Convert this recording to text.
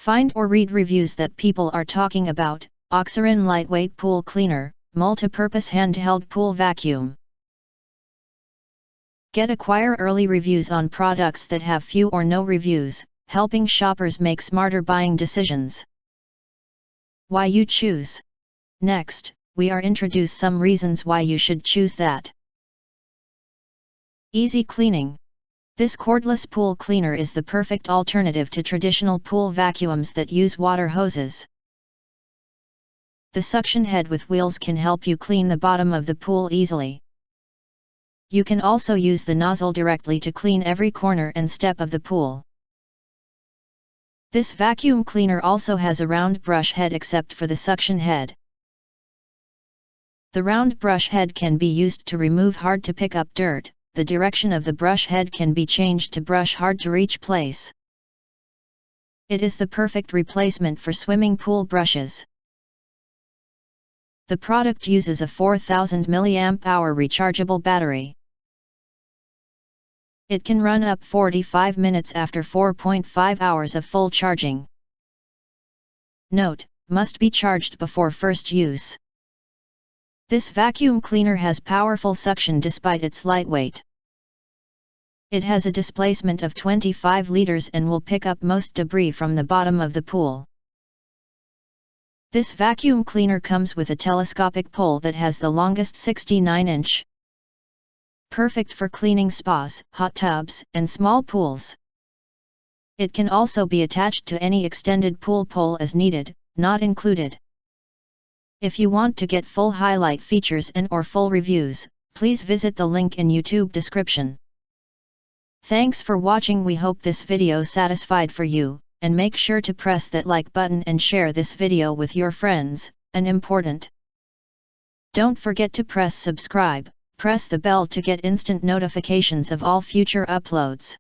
Find or read reviews that people are talking about. Oxseryn Lightweight Pool Cleaner, Multipurpose Handheld Pool Vacuum. Acquire early reviews on products that have few or no reviews, helping shoppers make smarter buying decisions. Why you choose. Next, we are introduce some reasons why you should choose that. Easy cleaning. This cordless pool cleaner is the perfect alternative to traditional pool vacuums that use water hoses. The suction head with wheels can help you clean the bottom of the pool easily. You can also use the nozzle directly to clean every corner and step of the pool. This vacuum cleaner also has a round brush head except for the suction head. The round brush head can be used to remove hard to pick up dirt. The direction of the brush head can be changed to brush hard to reach place. It is the perfect replacement for swimming pool brushes. The product uses a 4000 mAh rechargeable battery. It can run up 45 minutes after 4.5 hours of full charging. Note: must be charged before first use. This vacuum cleaner has powerful suction despite its lightweight. It has a displacement of 25 liters and will pick up most debris from the bottom of the pool. This vacuum cleaner comes with a telescopic pole that has the longest 69-inch. Perfect for cleaning spas, hot tubs, and small pools. It can also be attached to any extended pool pole as needed, not included. If you want to get full highlight features and/or full reviews, please visit the link in YouTube description. Thanks for watching. We hope this video satisfied for you, and make sure to press that like button and share this video with your friends, and important. Don't forget to press subscribe, press the bell to get instant notifications of all future uploads.